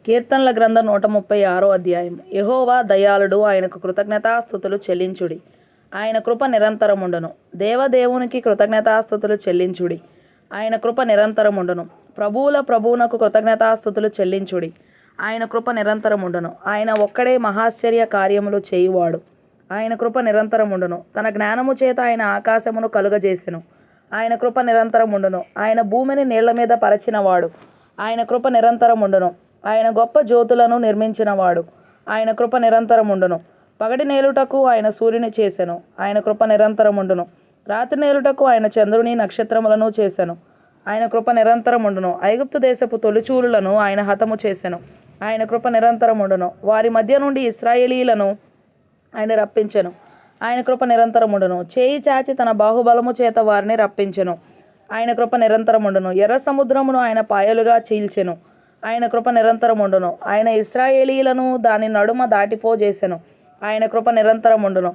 కీర్తనల గ్రంథం 136 అధ్యాయం. యెహోవా దయాళుడు, ఆయనకు కృతజ్ఞతాస్తుతులు చెల్లించుడి. ఆయన కృప నిరంతరముండును. దేవదేవునికి కృతజ్ఞతాస్తుతులు చెల్లించుడి. ఆయన కృప నిరంతరముండును. ప్రభువునకు కృతజ్ఞతాస్తుతులు చెల్లించుడి. ఆయన కృప నిరంతరముండును. ఆయన ఒక్కడే మహాశ్చర్య కార్యములు చేయువాడు. ఆయన కృప నిరంతరముండును. తన జ్ఞానము చేత ఆయన ఆకాశమును కలుగజేసెను. ఆయన కృప నిరంతరముండును. ఆయన భూమిని నీళ్ల మీద పరచినవాడు. ఆయన కృప నిరంతరముండును. ఆయన గొప్ప జ్యోతులను నిర్మించినవాడు. ఆయన కృప నిరంతరముండును. పగటి నేలుటకు ఆయన సూర్యుని చేసెను. ఆయన కృప నిరంతరముండును. రాత్రి నేలుటకు ఆయన చంద్రుని నక్షత్రములను చేసెను. ఆయన కృప నిరంతరముండును. ఐగుప్తు దేశపు తొలిచూలులను ఆయన హతము చేసెను. ఆయన కృప నిరంతరముండును. వారి మధ్య నుండి ఇశ్రాయేలీలను ఆయన రప్పించెను. ఆయన కృప నిరంతరముండును. చేయి చాచి తన బాహుబలము చేత వారిని రప్పించెను. ఆయన కృప నిరంతరముండును. ఎర్ర సముద్రమును ఆయన పాయలుగా చీల్చెను. ఆయన కృప నిరంతరముండును. ఆయన ఇశ్రాయేలీలను దాని నడుమ దాటిపోజేసెను. ఆయన కృప నిరంతరముండును.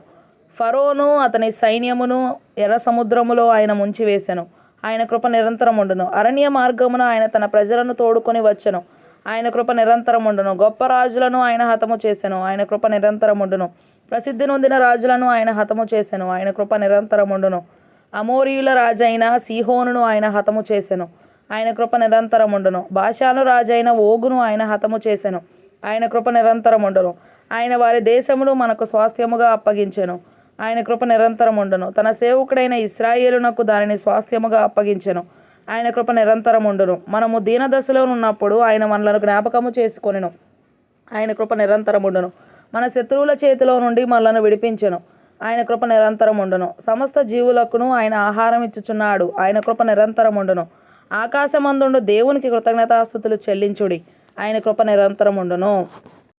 ఫరోను అతని సైన్యమును ఎర్ర సముద్రములో ఆయన ముంచివేసెను. ఆయన కృప నిరంతరముండును. అరణ్య మార్గమున ఆయన తన ప్రజలను తోడుకొని వచ్చెను. ఆయన కృప నిరంతరముండును. గొప్ప రాజులను ఆయన హతము చేసెను. ఆయన కృప నిరంతరముండును. ప్రసిద్ధి నొందిన రాజులను ఆయన హతము చేసెను. ఆయన కృప నిరంతరముండును. అమోరీయుల రాజైన సీహోనును ఆయన హతము చేసెను. ఆయన కృప నిరంతరముండును. బాషాను రాజైన ఓగును ఆయన హతము చేసెను. ఆయన కృప నిరంతరముండును. ఆయన వారి దేశమును మనకు స్వాస్థ్యముగా అప్పగించెను. ఆయన కృప నిరంతరముండును. తన సేవకుడైన ఇశ్రాయేలునకు దానిని స్వాస్థ్యముగా అప్పగించెను. ఆయన కృప నిరంతరముండును. మనము దీనదశలో ఉన్నప్పుడు ఆయన మనలను జ్ఞాపకము చేసుకొనెను. ఆయన కృప నిరంతరముండును. మన శత్రువుల చేతిలో నుండి మనలను విడిపించెను. ఆయన కృప నిరంతరముండును. సమస్త జీవులకును ఆయన ఆహారం ఇచ్చుచున్నాడు. ఆయన కృప నిరంతరముండును. ఆకాశమందుండు దేవునికి కృతజ్ఞతాస్తుతులు చెల్లించుడి. ఆయన కృప నిరంతరముండును.